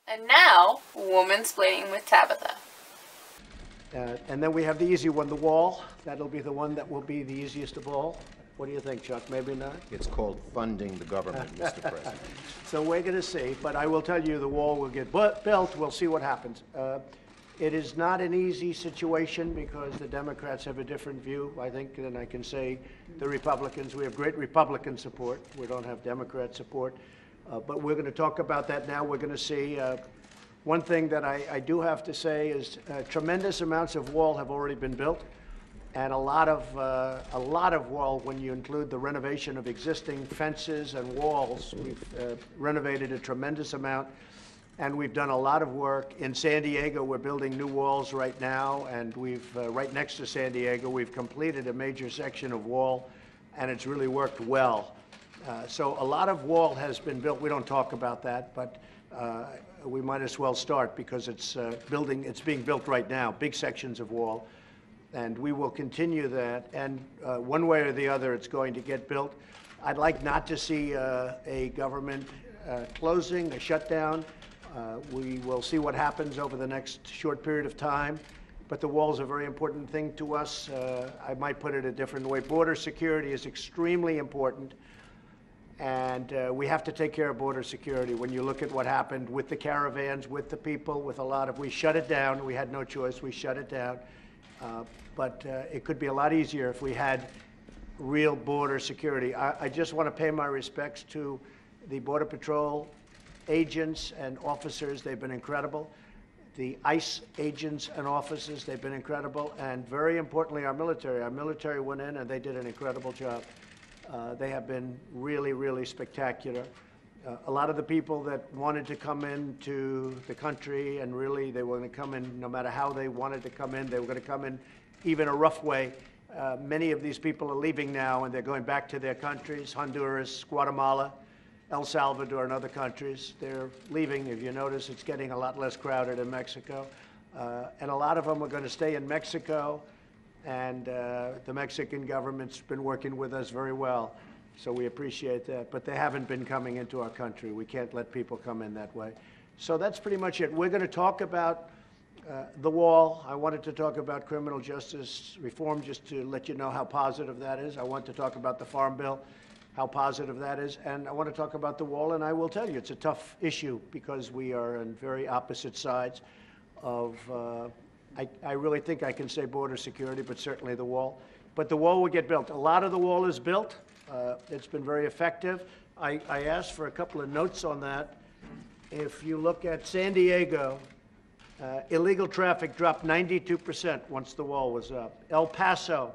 And now, Womansplaining with Tabitha. And then we have the easy one, the wall. That'll be the one that will be the easiest of all. What do you think, Chuck? Maybe not? It's called funding the government, Mr. President. So we're going to see, but I will tell you the wall will get built. We'll see what happens. It is not an easy situation because the Democrats have a different view, I think, than I can say the Republicans. We have great Republican support. We don't have Democrat support. But we're going to talk about that now. We're going to see. One thing that I do have to say is tremendous amounts of wall have already been built, and a lot of wall when you include the renovation of existing fences and walls. We've renovated a tremendous amount, and we've done a lot of work. In San Diego, we're building new walls right now, and we've right next to San Diego, we've completed a major section of wall, and it's really worked well. So a lot of wall has been built. We don't talk about that, but we might as well start because it's being built right now, big sections of wall, and we will continue that. And one way or the other, it's going to get built. I'd like not to see a government closing, a shutdown. We will see what happens over the next short period of time. But the wall is a very important thing to us. I might put it a different way. Border security is extremely important. And we have to take care of border security. When you look at what happened with the caravans, with the people, with a lot of, we shut it down. We had no choice. We shut it down. But it could be a lot easier if we had real border security. I just want to pay my respects to the Border Patrol agents and officers. They've been incredible. The ICE agents and officers, they've been incredible. And very importantly, our military. Our military went in and they did an incredible job. They have been really, really spectacular. A lot of the people that wanted to come into the country, and really they were going to come in no matter how they wanted to come in, they were going to come in even a rough way. Many of these people are leaving now and they're going back to their countries, Honduras, Guatemala, El Salvador, and other countries. They're leaving. If you notice, it's getting a lot less crowded in Mexico. And a lot of them are going to stay in Mexico. And the Mexican government's been working with us very well, so we appreciate that. But they haven't been coming into our country. We can't let people come in that way. So that's pretty much it. We're going to talk about the wall. I wanted to talk about criminal justice reform just to let you know how positive that is. I want to talk about the Farm Bill, how positive that is. And I want to talk about the wall, and I will tell you, it's a tough issue because we are on very opposite sides of I really think I can say border security, but certainly the wall. But the wall will get built. A lot of the wall is built. It's been very effective. I asked for a couple of notes on that. If you look at San Diego, illegal traffic dropped 92% once the wall was up. El Paso,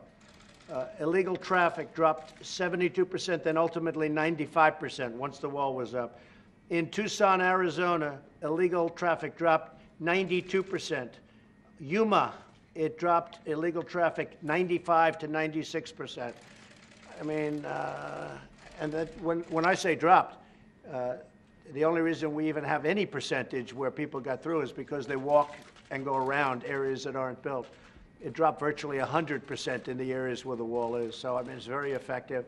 illegal traffic dropped 72%, then ultimately 95% once the wall was up. In Tucson, Arizona, illegal traffic dropped 92%. Yuma, it dropped illegal traffic 95 to 96%. I mean, and that when I say dropped, the only reason we even have any percentage where people got through is because they walk and go around areas that aren't built. It dropped virtually 100% in the areas where the wall is. So, I mean, it's very effective.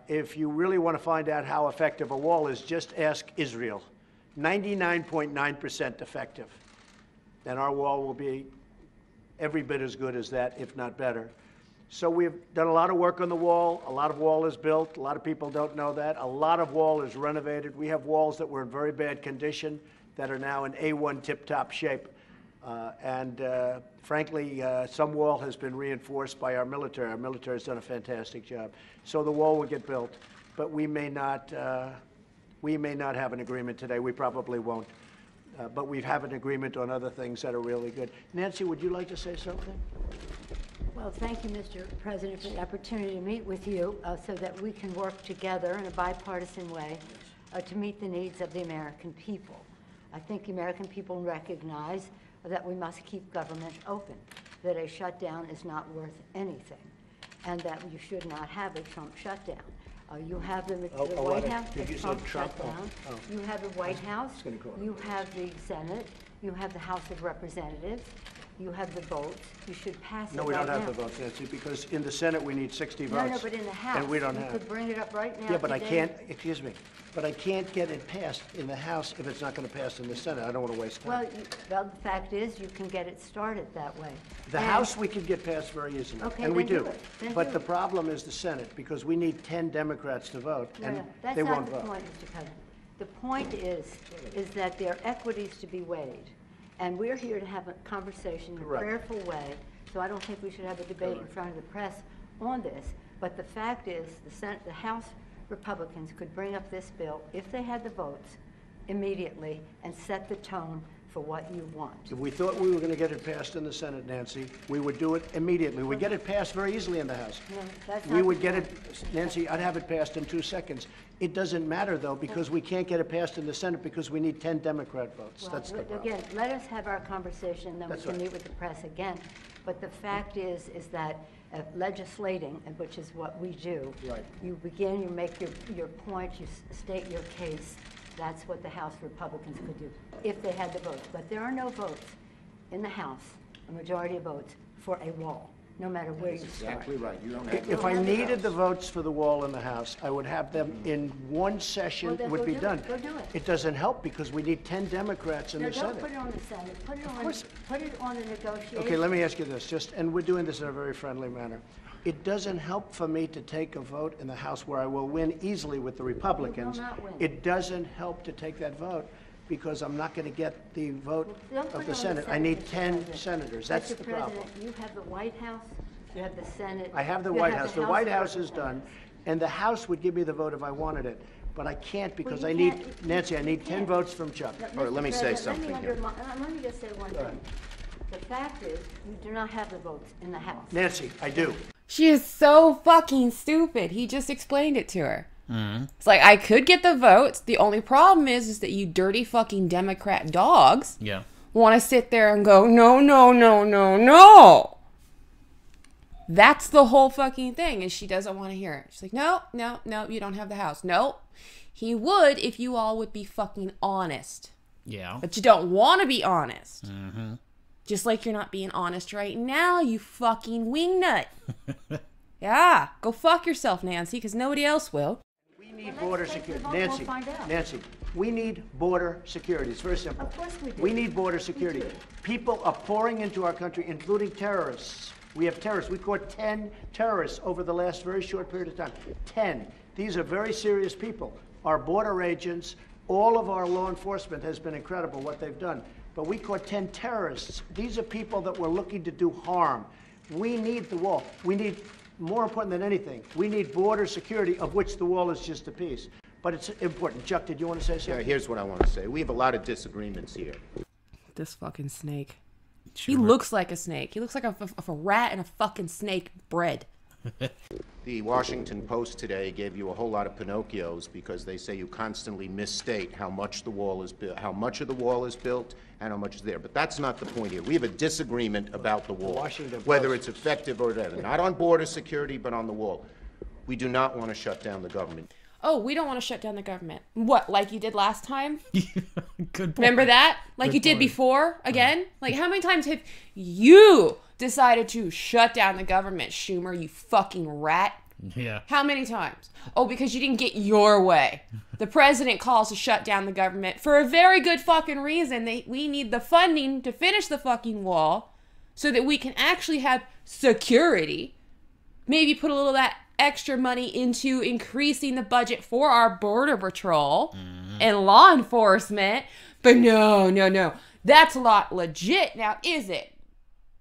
If you really want to find out how effective a wall is, just ask Israel. 99.9% effective. And our wall will be every bit as good as that, if not better. So we've done a lot of work on the wall. A lot of wall is built. A lot of people don't know that. A lot of wall is renovated. We have walls that were in very bad condition that are now in A1 tip-top shape. Frankly, some wall has been reinforced by our military. Our military has done a fantastic job. So the wall will get built, but we may not have an agreement today. We probably won't. But we have an agreement on other things that are really good. Nancy, would you like to say something? Well, thank you, Mr. President, for the opportunity to meet with you so that we can work together in a bipartisan way to meet the needs of the American people. I think the American people recognize that we must keep government open, that a shutdown is not worth anything, and that you should not have a Trump shutdown. You have the White House, the Trump shutdown. You have the White House. You have the Senate. You have the House of Representatives. You have the votes. You should pass it No, we right don't have now. the votes, Nancy, because in the Senate, we need 60 No, votes. no, but in the House. And we don't You have. could bring it up right now Yeah, but I today. can't, excuse me, but I can't get it passed in the House if it's not going to pass in the Senate. I don't want to waste Well, time. well, the fact is, you can get it started that way. The And- House, we can get passed very easily. Okay, and we then do. do it. Then But do the it. problem is the Senate, because we need 10 Democrats to vote, No, and no, that's they not won't the vote. point, Mr. President. The point is that there are equities to be weighed, and we're here to have a conversation in a Correct. prayerful way, so I don't think we should have a debate in front of the press on this. But the fact is, the House Republicans could bring up this bill, if they had the votes, immediately, and set the tone for what you want. If we thought we were going to get it passed in the Senate, Nancy, we would do it immediately. We'd get it passed very easily in the House. No, that's We not would the get point. it, Nancy, I'd have it passed in 2 seconds. It doesn't matter, though, because we can't get it passed in the Senate because we need 10 Democrat votes. Well, That's the problem. again, let us have our conversation, then we That's can right. meet with the press again. But the fact is that legislating, which is what we do. Right. You begin, you make your point, you state your case. That's what the House Republicans could do, if they had the votes. But there are no votes in the House, a majority of votes, for a wall, no matter where you start. Exactly right. You don't have. If I needed the votes for the wall in the House, I would have them in one session, Well, then would go be do it. done. Go do it. It doesn't help because we need 10 Democrats in No, the don't Senate. put it on the Senate, put course. it on the negotiation. Okay, let me ask you this, and we're doing this in a very friendly manner. It doesn't help for me to take a vote in the House where I will win easily with the Republicans. not win. It doesn't help to take that vote because I'm not going to get the vote Don't put of it the on Senate. I Senate, need Mr. 10 President. senators. That's Mr. the problem. President, you have the White House, you have the Senate. I have the you White House. The White of House is done, Representatives. and the House would give me the vote if I wanted it. But I can't because you I need, can't- Nancy, I you need 10 can't. votes from Chuck. No, All right, let Mr. me say President, something here. Let me just say one thing. The fact is, you do not have the votes in the House. Nancy, I do. She is so fucking stupid. He just explained it to her. It's like, I could get the votes. The only problem is that you dirty fucking Democrat dogs want to sit there and go, no, no, no, no, no. That's the whole fucking thing, is she doesn't want to hear it. She's like, no, no, no, you don't have the House. No. He would if you all would be fucking honest. Yeah. But you don't want to be honest. Just like you're not being honest right now, you fucking wingnut. Yeah, go fuck yourself, Nancy, because nobody else will. We need Well, border let's take the security. vote, Nancy, we'll find out. Nancy, we need border security. It's very simple. Of course we do. We need border security. do. People are pouring into our country, including terrorists. We have terrorists. We caught 10 terrorists over the last very short period of time. 10. These are very serious people. Our border agents, all of our law enforcement has been incredible what they've done. But we caught 10 terrorists. These are people that were looking to do harm. We need the wall. We need, more important than anything, we need border security, of which the wall is just a piece. But it's important. Chuck, did you want to say Yeah, something? here's what I want to say. We have a lot of disagreements here. This fucking snake. He looks like a snake. He looks like a rat and a fucking snake bred. The Washington Post today gave you a whole lot of Pinocchios because they say you constantly misstate how much the wall is built, how much of the wall is built, and how much is there. But that's not the point here. We have a disagreement about the wall, Washington whether Post. it's effective or whatever. Not on border security, but on the wall. We do not want to shut down the government. Oh, we don't want to shut down the government. What, like you did last time? Good point. Remember that? Like Good you did point. before? Again? Like how many times have you decided to shut down the government, Schumer, you fucking rat? Yeah. How many times? Oh, because you didn't get your way. The president calls to shut down the government for a very good fucking reason. We need the funding to finish the fucking wall so that we can actually have security. Maybe put a little of that extra money into increasing the budget for our border patrol and law enforcement. But no. That's not legit now, is it?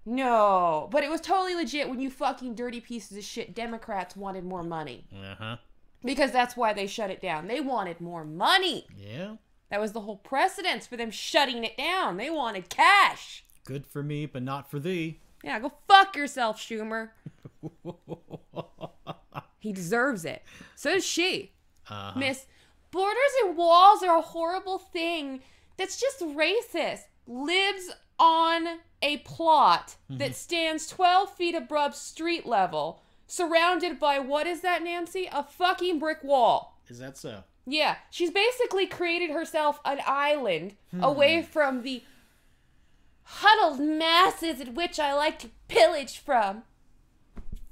No. But it was totally legit when you fucking dirty pieces of shit Democrats wanted more money. Uh-huh. Because that's why they shut it down. They wanted more money. Yeah. That was the whole precedence for them shutting it down. They wanted cash. Good for me, but not for thee. Yeah, go fuck yourself, Schumer. He deserves it. So does she. Miss, borders and walls are a horrible thing that's just racist. Lives on a plot that stands 12 feet above street level, surrounded by, what is that, Nancy? A fucking brick wall. Is that so? Yeah, she's basically created herself an island away from the huddled masses at which I like to pillage from.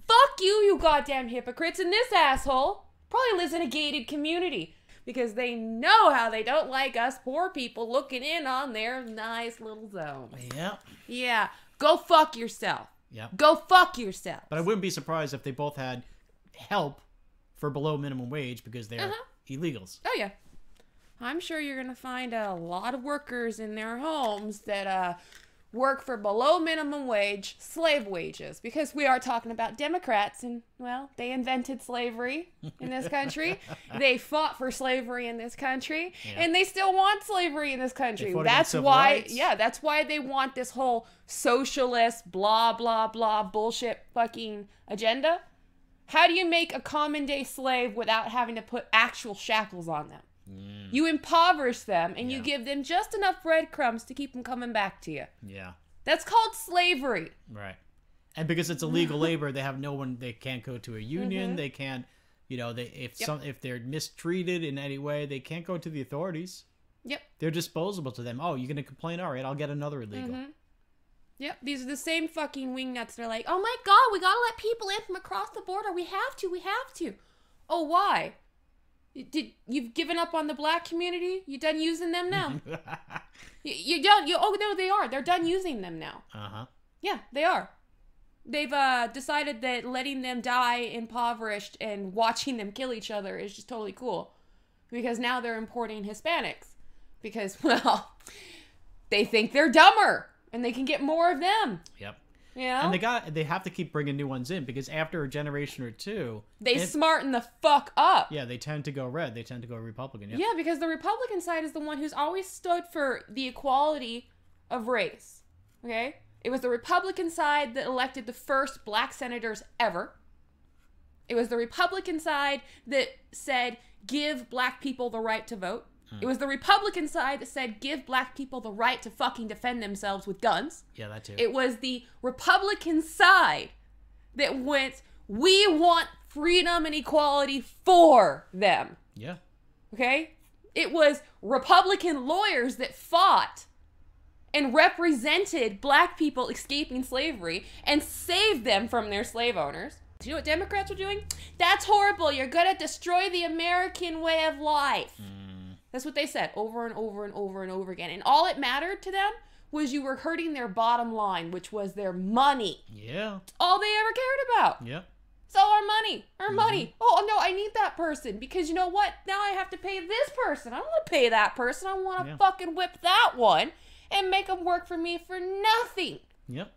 Fuck you, you goddamn hypocrites, and this asshole probably lives in a gated community because they know how they don't like us poor people looking in on their nice little zones. Yeah. Yeah, go fuck yourself. Yeah. Go fuck yourself. But I wouldn't be surprised if they both had help for below minimum wage because they're illegals. Oh, yeah. I'm sure you're going to find a lot of workers in their homes that work for below minimum wage, slave wages, because we are talking about Democrats and, well, they invented slavery in this country. They fought for slavery in this country, and they still want slavery in this country. That's why, that's why they want this whole socialist, blah, blah, blah, bullshit fucking agenda. How do you make a common day slave without having to put actual shackles on them? You impoverish them, and you give them just enough breadcrumbs to keep them coming back to you. Yeah. That's called slavery. Right. And because it's illegal labor, they have no one, they can't go to a union, they can't, you know, if they're mistreated in any way, they can't go to the authorities. Yep. They're disposable to them. Oh, you're going to complain? All right, I'll get another illegal. Yep, these are the same fucking wingnuts. They're like, oh my god, we gotta let people in from across the border. We have to. Oh, why? You've given up on the black community? You done using them now? you don't. Oh no, they are. They're done using them now. Yeah, they are. They've decided that letting them die impoverished and watching them kill each other is just totally cool, because now they're importing Hispanics because, well, they think they're dumber and they can get more of them. Yep. Yeah. And they have to keep bringing new ones in because after a generation or two, they smarten the fuck up. Yeah, they tend to go red. They tend to go Republican. Yep. Yeah, because the Republican side is the one who's always stood for the equality of race. Okay? It was the Republican side that elected the first black senators ever. It was the Republican side that said, give black people the right to vote. It was the Republican side that said, give black people the right to fucking defend themselves with guns. Yeah, that too. It was the Republican side that went, we want freedom and equality for them. Yeah. Okay? It was Republican lawyers that fought and represented black people escaping slavery and saved them from their slave owners. Do you know what Democrats are doing? That's horrible. You're going to destroy the American way of life. That's what they said over and over and over and over again. And all it mattered to them was you were hurting their bottom line, which was their money. Yeah. That's all they ever cared about. Yep. So our money. Oh, no, I need that person because you know what? Now I have to pay this person. I don't want to pay that person. I want to fucking whip that one and make them work for me for nothing. Yep.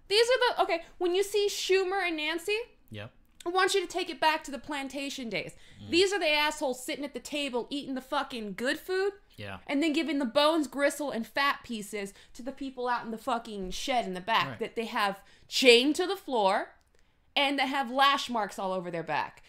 These are okay, when you see Schumer and Nancy, yep, I want you to take it back to the plantation days. These are the assholes sitting at the table eating the fucking good food. Yeah. And then giving the bones, gristle, and fat pieces to the people out in the fucking shed in the back that they have chained to the floor and that have lash marks all over their back.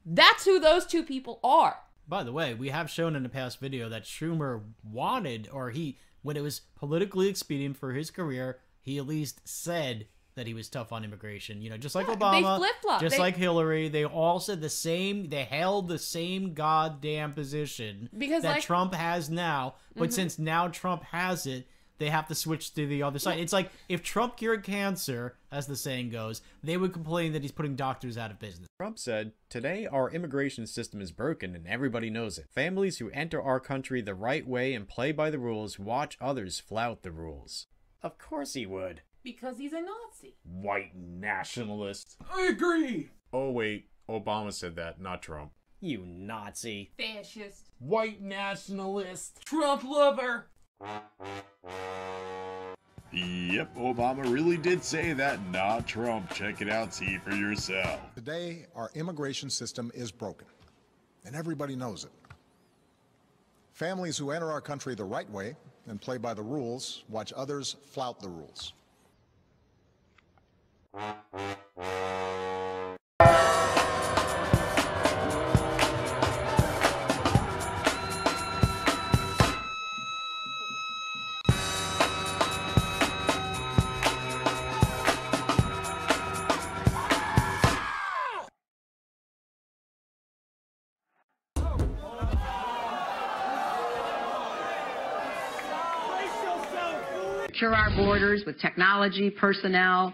That's who those two people are. By the way, we have shown in the past video that Schumer wanted, or when it was politically expedient for his career, he at least said that he was tough on immigration. You know, just like Obama, they flip-flop. just like Hillary, they all said the same, they held the same goddamn position that Trump has now, but since now Trump has it, they have to switch to the other side. It's like, if Trump cured cancer, as the saying goes, they would complain that he's putting doctors out of business. Trump said, "Today our immigration system is broken and everybody knows it. Families who enter our country the right way and play by the rules watch others flout the rules." Of course he would. Because he's a Nazi. White nationalist. I agree! Oh wait, Obama said that, not Trump. You Nazi. Fascist. White nationalist. Trump lover. Yep, Obama really did say that, not Trump. Check it out, see for yourself. Today, our immigration system is broken, and everybody knows it. Families who enter our country the right way and play by the rules watch others flout the rules. secure our borders with technology, personnel,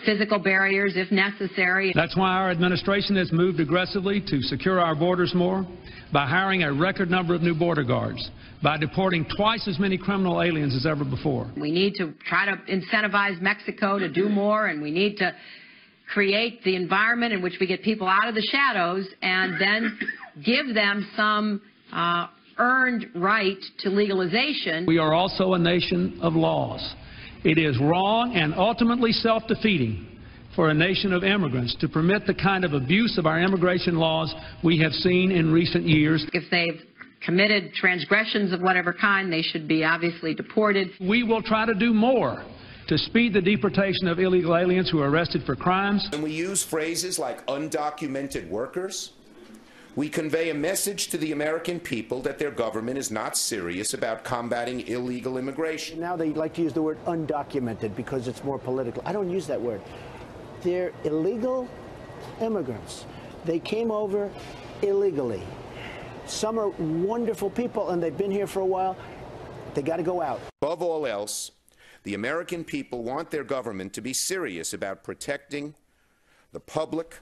physical barriers if necessary. That's why our administration has moved aggressively to secure our borders more by hiring a record number of new border guards, by deporting twice as many criminal aliens as ever before. We need to try to incentivize Mexico to do more, and we need to create the environment in which we get people out of the shadows and then give them some earned right to legalization. We are also a nation of laws. It is wrong and ultimately self-defeating for a nation of immigrants to permit the kind of abuse of our immigration laws we have seen in recent years. If they've committed transgressions of whatever kind, they should be obviously deported. We will try to do more to speed the deportation of illegal aliens who are arrested for crimes. When we use phrases like undocumented workers, we convey a message to the American people that their government is not serious about combating illegal immigration. Now they like to use the word undocumented because it's more political. I don't use that word. They're illegal immigrants. They came over illegally. Some are wonderful people and they've been here for a while. They got to go out. Above all else, the American people want their government to be serious about protecting the public,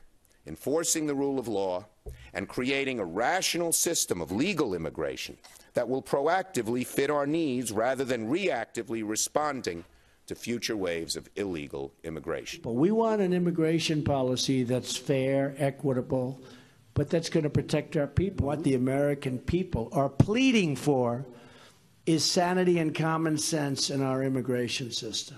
enforcing the rule of law, and creating a rational system of legal immigration that will proactively fit our needs rather than reactively responding to future waves of illegal immigration. But we want an immigration policy that's fair, equitable, but that's going to protect our people. What the American people are pleading for is sanity and common sense in our immigration system.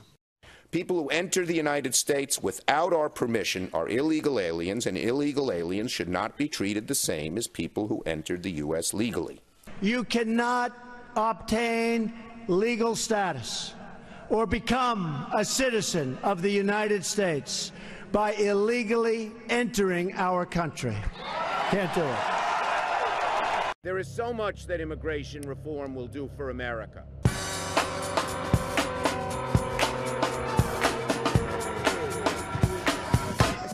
People who enter the United States without our permission are illegal aliens, and illegal aliens should not be treated the same as people who entered the U.S. legally. You cannot obtain legal status or become a citizen of the United States by illegally entering our country. Can't do it. There is so much that immigration reform will do for America.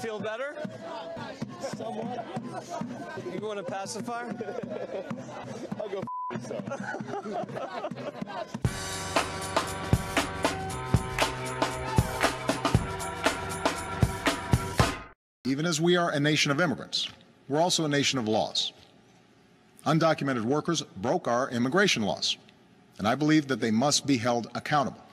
Feel better? Somewhat. You want a pacifier? I'll go myself. Even as we are a nation of immigrants, we're also a nation of laws. Undocumented workers broke our immigration laws, and I believe that they must be held accountable.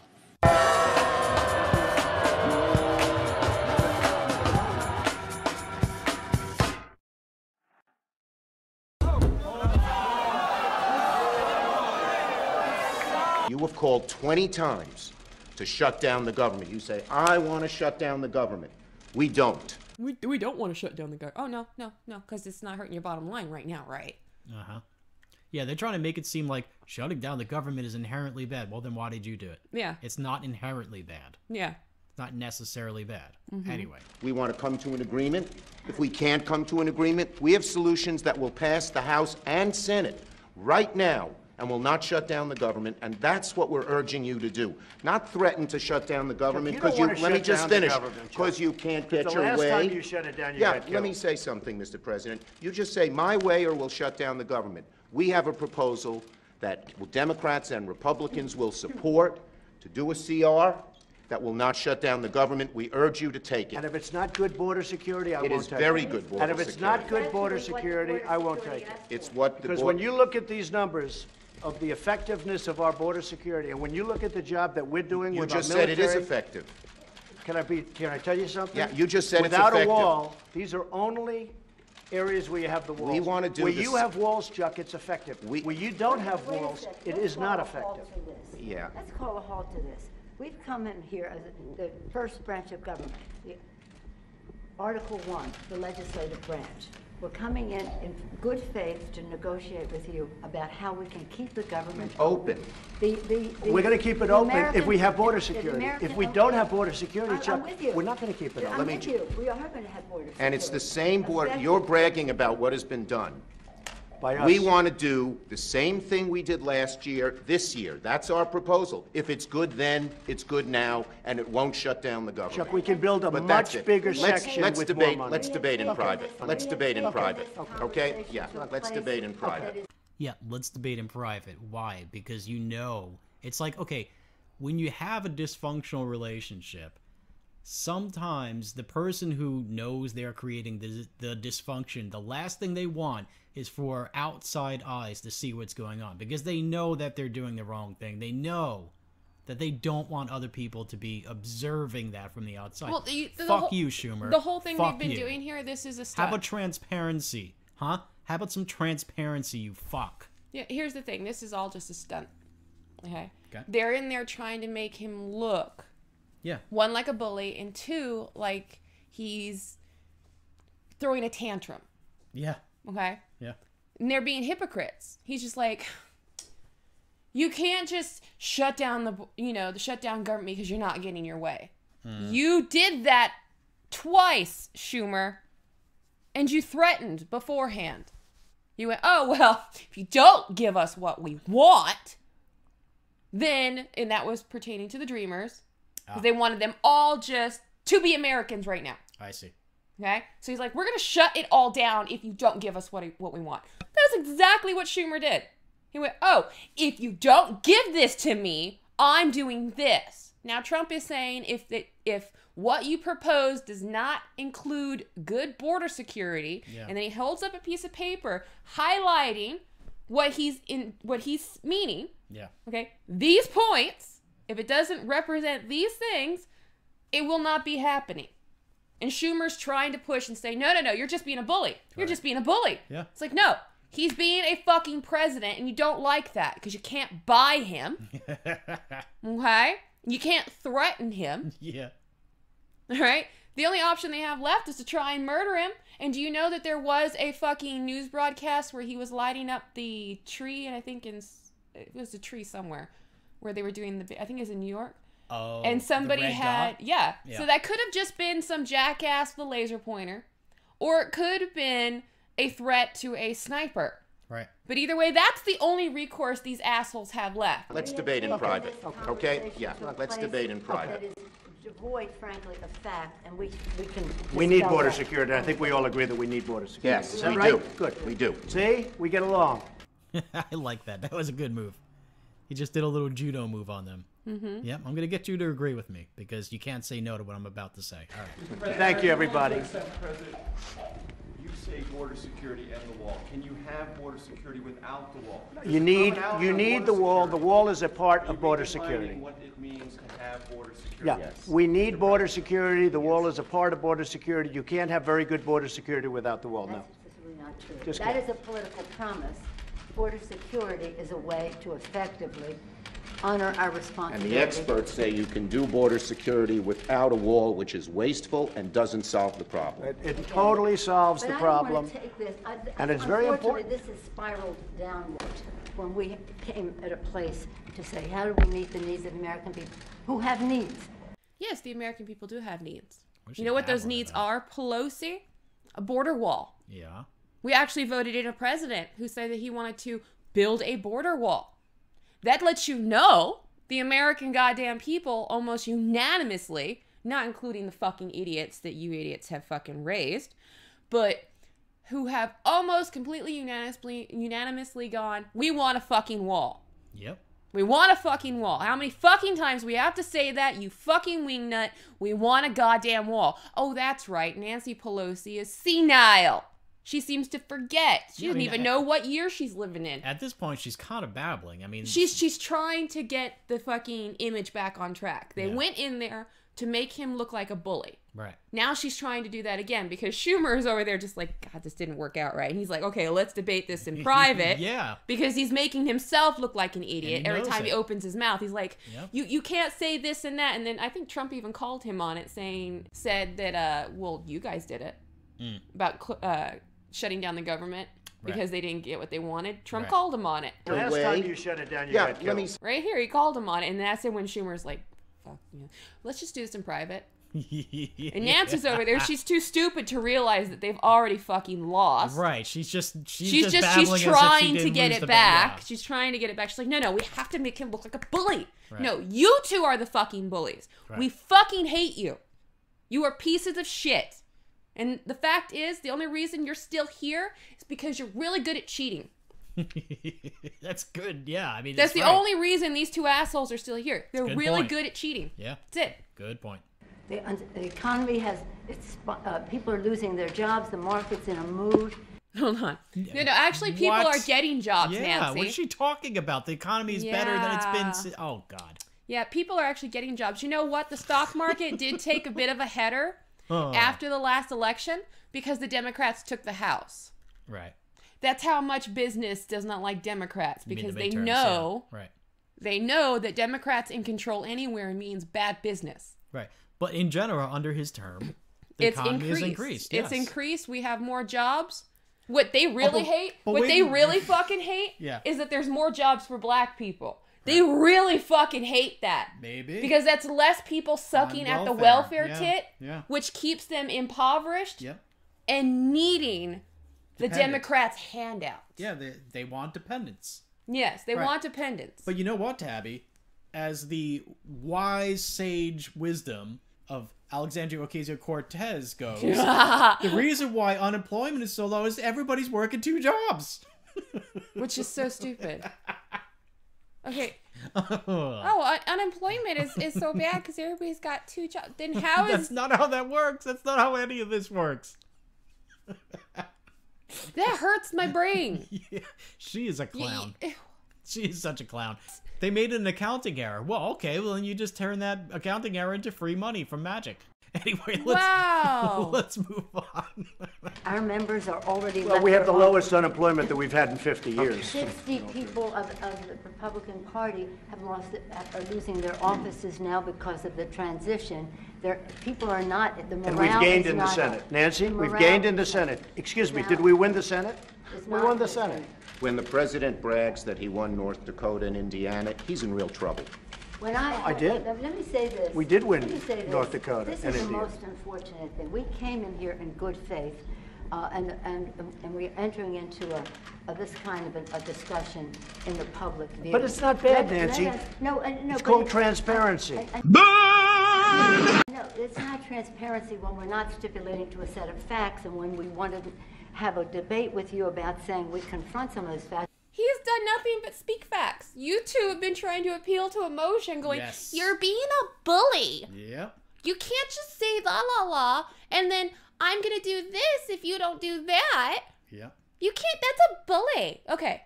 You have called 20 times to shut down the government. You say, I want to shut down the government. We don't. We don't want to shut down the government. Oh, no, because it's not hurting your bottom line right now, right? Uh-huh. Yeah, they're trying to make it seem like shutting down the government is inherently bad. Well, then why did you do it? Yeah. It's not inherently bad. Yeah. It's not necessarily bad. Mm-hmm. Anyway. We want to come to an agreement. If we can't come to an agreement, we have solutions that will pass the House and Senate right now and will not shut down the government, and that's what we're urging you to do. Not threaten to shut down the government, because let me just finish, because you can't get your way. The last time you shut it down, you got killed. Let me say something, Mr. President. You just say, my way or we'll shut down the government. We have a proposal that Democrats and Republicans will support to do a CR that will not shut down the government. We urge you to take it. And if it's not good border security, I won't take it. It is very good border security. And if it's not good border security, I won't take it. It's what the Because when you look at these numbers of the effectiveness of our border security, and when you look at the job that we're doing with our military... You just said it is effective. Can I tell you something? Yeah, you just said it's Without effective. a wall, these are only areas where you have the walls. We want to do where this. you have walls, Chuck, it's effective. Where you don't have walls, it is not effective. Yeah. Let's call a halt to this. We've come in here as the first branch of government, Article 1, the legislative branch. We're coming in good faith to negotiate with you about how we can keep the government open. We're going to keep it open if we have border security. If we don't have border security, Chuck, we're not going to keep it open. I'm with you. We are going to have border security. And it's the same border. You're bragging about what has been done. By us. We want to do the same thing we did last year, this year. That's our proposal. If it's good then, it's good now, and it won't shut down the government. Chuck, we can build a much bigger section with more money. Let's debate in private. Let's debate in private. Okay? Yeah, let's debate in private. Yeah, let's debate in private. Why? Because it's like, okay, when you have a dysfunctional relationship, sometimes the person who knows they're creating the dysfunction, the last thing they want is for outside eyes to see what's going on, because they know that they're doing the wrong thing. They know that they don't want other people to be observing that from the outside. Well, Fuck you, Schumer. The whole thing Fuck they've been you. doing here, this is a stunt. How about transparency? Huh? How about some transparency, you fuck? Yeah, here's the thing. This is all just a stunt. Okay? Okay. They're in there trying to make him look, Yeah. one, like a bully, and two, like he's throwing a tantrum. Yeah. Okay? Yeah. And they're being hypocrites. He's just like, you can't just shut down the shut down government because you're not getting your way. You did that twice, Schumer. And you threatened beforehand. You went, oh, well, if you don't give us what we want, then, and that was pertaining to the Dreamers, because they wanted them all just to be Americans right now. I see. Okay? So he's like, we're going to shut it all down if you don't give us what we want. That's exactly what Schumer did. He went, oh, if you don't give this to me, I'm doing this. Now, Trump is saying if what you propose does not include good border security, and then he holds up a piece of paper highlighting what he's meaning. Yeah. Okay. These points, if it doesn't represent these things, it will not be happening. And Schumer's trying to push and say, no, you're just being a bully. You're just being a bully. Yeah. It's like, no, he's being a fucking president, and you don't like that because you can't buy him. Okay? You can't threaten him. Yeah. All right? The only option they have left is to try and murder him. And do you know that there was a fucking news broadcast where he was lighting up the tree, and I think it was a tree somewhere where they were doing I think it was in New York. Oh, and somebody the red had, dot? yeah. Yeah. So that could have just been some jackass with a laser pointer, or it could have been a threat to a sniper. Right. But either way, that's the only recourse these assholes have left. Let's debate in private, okay? Yeah, let's debate in private. That is devoid, frankly, of fact, and we can. We need dispel border that. security. I think we all agree that we need border security. Yes, Is that we right? do. Good. We do. See? We get along. I like that. That was a good move. He just did a little judo move on them. Mm-hmm. Yep, I'm going to get you to agree with me because you can't say no to what I'm about to say. All right. Thank you, everybody. President, you say border security and the wall. Can you have border security without the wall? You need the wall. The wall is a part of border security. What it means to have border security. Yeah, we need border security. The wall is a part of border security. You can't have very good border security without the wall, no. That's specifically not true. Just That kidding. is a political promise. Border security is a way to effectively honor our And responsibility. the experts say you can do border security without a wall, which is wasteful and doesn't solve the problem. It totally solves But the I don't wanna problem. take this. And it's very Unfortunately, important. this has spiraled downward when we came at a place to say, how do we meet the needs of American people who have needs? Yes, the American people do have needs. We You should know what have those one of needs those. are? Pelosi, a border wall. Yeah. We actually voted in a president who said that he wanted to build a border wall. That lets you know the American goddamn people almost unanimously, not including the fucking idiots that you idiots have fucking raised, but who have almost completely unanimously gone, we want a fucking wall. Yep. We want a fucking wall. How many fucking times we have to say that, you fucking wingnut? We want a goddamn wall. Oh, that's right. Nancy Pelosi is senile. She seems to forget. She doesn't even know what year she's living in. At this point, she's kind of babbling. I mean, She's trying to get the fucking image back on track. They Yeah. went in there to make him look like a bully. right. Now she's trying to do that again because Schumer is over there just like, God, this didn't work out right. And he's like, okay, let's debate this in private. Yeah. Because he's making himself look like an idiot he every knows time he it. opens his mouth. He's like, Yep. you can't say this and that. And then I think Trump even called him on it, said that, well, you guys did it. About shutting down the government because they didn't get what they wanted. Trump called him on it. Last time you shut it down, you got killed. Right here, he called him on it. And that's it when Schumer's like, fuck you. Let's just do this in private. And Nancy's over there. She's too stupid to realize that they've already fucking lost. Right. She's just She's babbling as if she trying to didn't get lose it the back. bet. She's trying to get it back. She's like, no, we have to make him look like a bully. Right. No, you two are the fucking bullies. Right. We fucking hate you. You are pieces of shit. And the fact is, the only reason you're still here is because you're really good at cheating. That's good. Yeah, I mean that's the right. only reason these two assholes are still here. They're really point. good at cheating. Yeah, that's it. Good point. The economy has people are losing their jobs. The market's in a mood. Hold on. Actually, people are getting jobs, yeah, Nancy. what's she talking about? The economy is better than it's been. Oh God. Yeah, people are actually getting jobs. You know what? The stock market did take a bit of a header after the last election because the Democrats took the House. Right. That's how much business does not like Democrats because they midterms, know right. They know that Democrats in control anywhere means bad business. Right. But in general, under his term, the economy has increased. It's yes. increased. We have more jobs. What they really they really fucking hate is that there's more jobs for black people. They really fucking hate that. Maybe. Because that's less people sucking at the welfare tit, which keeps them impoverished and needing the Democrats' handouts. Yeah, they want dependence. Yes, they want dependence. But you know what, Tabby? As the wise sage wisdom of Alexandria Ocasio-Cortez goes, the reason why unemployment is so low is everybody's working 2 jobs. Which is so stupid. Okay. Unemployment is so bad because everybody's got 2 jobs. Then how is... That's not how that works. That's not how any of this works. That hurts my brain. Yeah, she is a clown. She is such a clown. They made an accounting error. Well, okay, well then you just turn that accounting error into free money from magic. Anyway, let's move on. Our members are already... Well, we have the lowest unemployment that we've had in 50 years. 60 people of the Republican Party are losing their offices now because of the transition. People are not... The morale and we've gained is in the not Senate. Nancy, we've morale- gained in the Senate. Excuse me, did we win the Senate? We won the Senate. When the president brags that he won North Dakota and Indiana, he's in real trouble. When I did. Let me say this. We did win Let me say this. North Dakota This and is the Indiana. most unfortunate thing. We came in here in good faith, and we're entering into this kind of a discussion in the public view. But it's not bad, Nancy. No, it's called transparency. No, it's not transparency when we're not stipulating to a set of facts, and when we want to have a debate with you about saying we confront some of those facts. He's done nothing but speak facts. You two have been trying to appeal to emotion, going, you're being a bully. Yep. You can't just say la la la, and then I'm going to do this if you don't do that. Yep. You can't, that's a bully. Okay.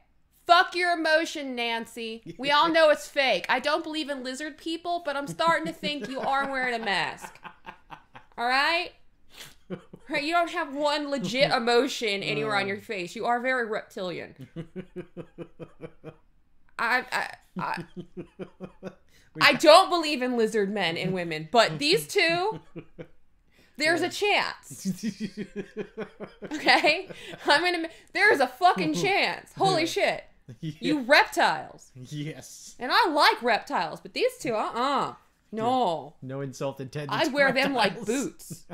Fuck your emotion, Nancy. We all know it's fake. I don't believe in lizard people, but I'm starting to think you are wearing a mask. All right? Right, you don't have one legit emotion anywhere on your face. You are very reptilian. I don't believe in lizard men and women, but these two, there's a chance. Okay? There's a fucking chance. Holy shit. Yeah. You reptiles. Yes. And I like reptiles, but these two, no. No insult intended. I'd wear them like boots.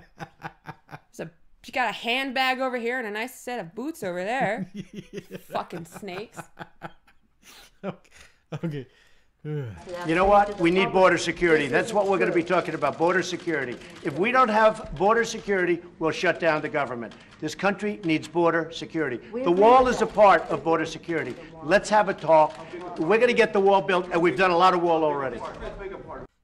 You got a handbag over here and a nice set of boots over there. Fucking snakes. Okay. You know what? We need border security. That's what we're going to be talking about, border security. If we don't have border security, we'll shut down the government. This country needs border security. The wall is a part of border security. Let's have a talk. We're going to get the wall built, and we've done a lot of wall already.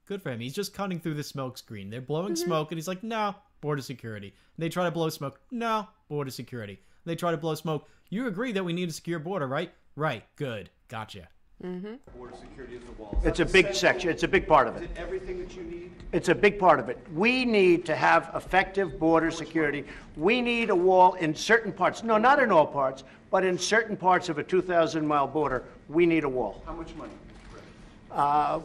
Good for him. He's just cutting through the smoke screen. They're blowing smoke, and he's like, no, border security. And they try to blow smoke. No, border security. And they try to blow smoke. You agree that we need a secure border, right? Right. Good. Gotcha. Border security is the wall. It's a big section. It's a big part of it. Is it everything that you need? It's a big part of it. We need to have effective border security. We need a wall in certain parts. No, not in all parts, but in certain parts of a 2,000-mile border, we need a wall. How much money?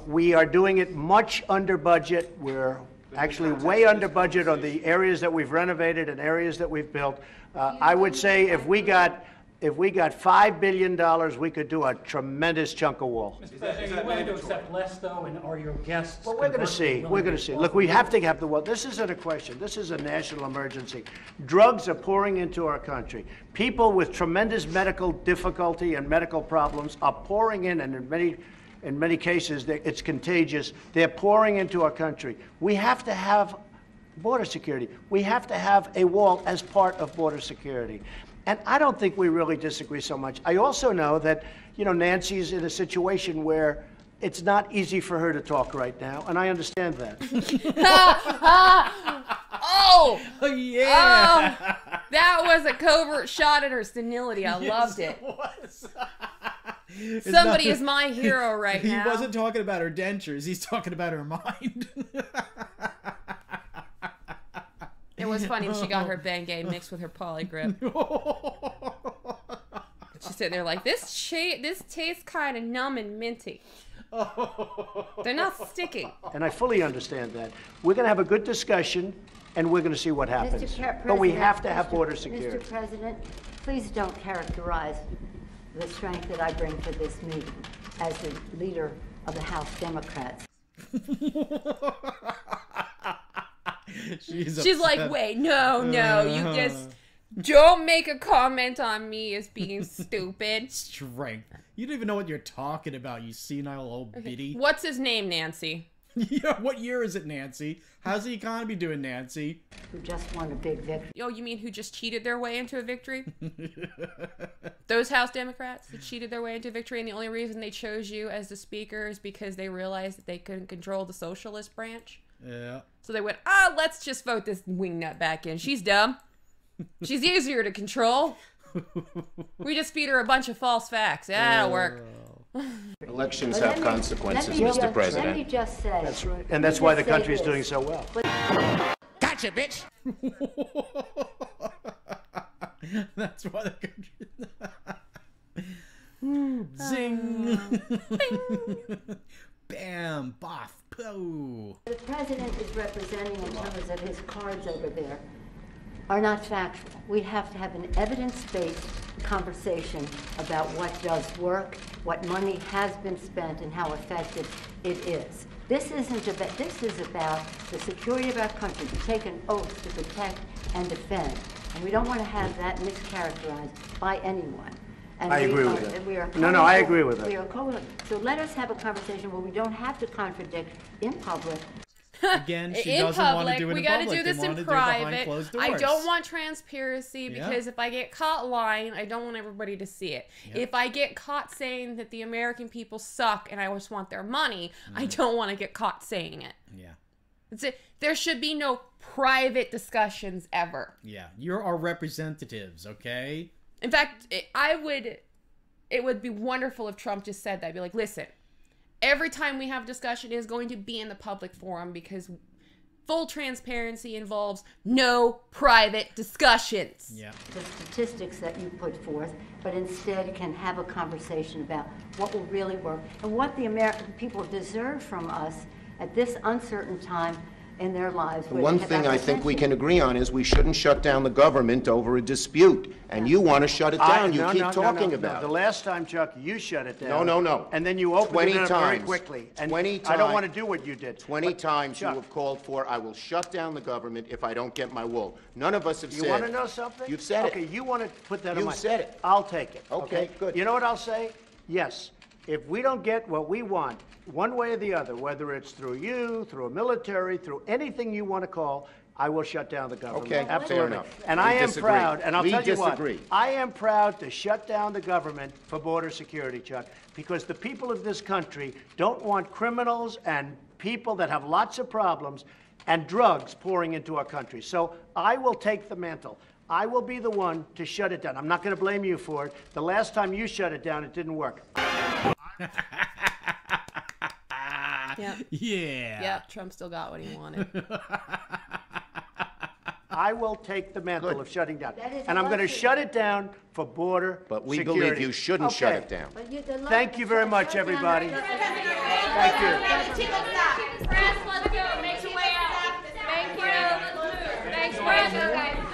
We are doing it much under budget. We're actually way under budget on the areas that we've renovated and areas that we've built. I would say if we got $5 billion, we could do a tremendous chunk of wall. Mr. President, are you willing to accept less, though, and are your guests... Well, we're going to see. We're going to see. Look, we have to have the wall. This isn't a question. This is a national emergency. Drugs are pouring into our country. People with tremendous medical difficulty and medical problems are pouring in, and in many cases, it's contagious. They're pouring into our country. We have to have border security. We have to have a wall as part of border security. And I don't think we really disagree so much. I also know that, you know, Nancy's in a situation where it's not easy for her to talk right now, and I understand that. Oh! Yeah! Oh, that was a covert shot at her senility. I loved it. Somebody is my hero right now. He wasn't talking about her dentures. He's talking about her mind. It was funny when she got her Bengay mixed with her Polygrip. She's sitting there like, this tastes kind of numb and minty. They're not sticking. And I fully understand that. We're going to have a good discussion, and we're going to see what happens. But we have to have border security. Mr. President, please don't characterize the strength that I bring to this meeting as the leader of the House Democrats. She's like, wait, no, you just don't make a comment on me as being stupid. Strength. You don't even know what you're talking about, you senile old biddy. What's his name, Nancy? Yeah, what year is it, Nancy? How's the economy doing, Nancy? Who just won a big victory. Oh, you mean who just cheated their way into a victory? Those House Democrats that cheated their way into victory, and the only reason they chose you as the speaker is because they realized that they couldn't control the socialist branch? Yeah. So they went, let's just vote this wingnut back in. She's dumb. She's easier to control. We just feed her a bunch of false facts. Yeah, that'll work. Elections have consequences, Mr. President. Let me just say. That's right. And that's why the country is doing so well. Gotcha, bitch! That's why the country... Zing! Bam! Boff! Pooh! The president is representing in terms of his cards over there are not factual. We have to have an evidence-based conversation about what does work, what money has been spent, and how effective it is. This isn't about, this is about the security of our country, to take an oath to protect and defend. And we don't want to have that mischaracterized by anyone. And I agree with that. No, I agree with that. So let us have a conversation where we don't have to contradict in public. Again, she doesn't want to do it in public. We got to do this in private. I don't want transparency because if I get caught lying, I don't want everybody to see it. Yep. If I get caught saying that the American people suck and I just want their money, I don't want to get caught saying it. Yeah. That's it. There should be no private discussions ever. Yeah. You're our representatives, okay? In fact, it would be wonderful if Trump just said that. I'd be like, listen, every time we have discussion is going to be in the public forum because full transparency involves no private discussions. Yeah. The statistics that you put forth, but instead can have a conversation about what will really work and what the American people deserve from us at this uncertain time in their lives. The one thing I think we can agree on is we shouldn't shut down the government over a dispute. And you want to shut it down. You keep talking about it. The last time, Chuck, you shut it down. No. And then you opened it up very quickly. And 20 times. I don't want to do what you did. 20 times you have called for, I will shut down the government if I don't get my wool. None of us have said. You want to know something? You've said it. Okay, you want to put that on my... You've said it. I'll take it. Okay, good. You know what I'll say? Yes. If we don't get what we want, one way or the other, whether it's through you, through a military, through anything you want to call, I will shut down the government. Okay, absolutely. fair enough. And I am proud, and I'll tell you what, disagree. I am proud to shut down the government for border security, Chuck, because the people of this country don't want criminals and people that have lots of problems and drugs pouring into our country. So I will take the mantle. I will be the one to shut it down. I'm not going to blame you for it. The last time you shut it down, it didn't work. Yep. Yeah. Yep, Trump still got what he wanted. I will take the mantle of shutting down. And I'm going to shut it down for border But we security. believe you shouldn't shut it down. Thank you very much, everybody. Thank you. Let's go. Make your way out. Thank you. Thanks, guys.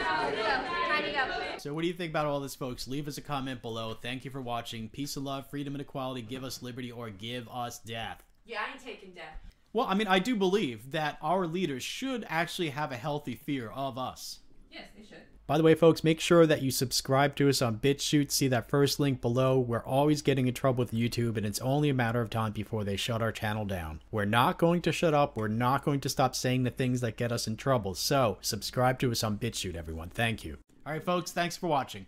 So what do you think about all this, folks? Leave us a comment below. Thank you for watching. Peace and love, freedom and equality. Give us liberty or give us death. Yeah, I ain't taking death. Well, I mean, I do believe that our leaders should actually have a healthy fear of us. Yes, they should. By the way, folks, make sure that you subscribe to us on BitChute. See that first link below. We're always getting in trouble with YouTube, and it's only a matter of time before they shut our channel down. We're not going to shut up. We're not going to stop saying the things that get us in trouble. So, subscribe to us on BitChute, everyone. Thank you. All right, folks, thanks for watching.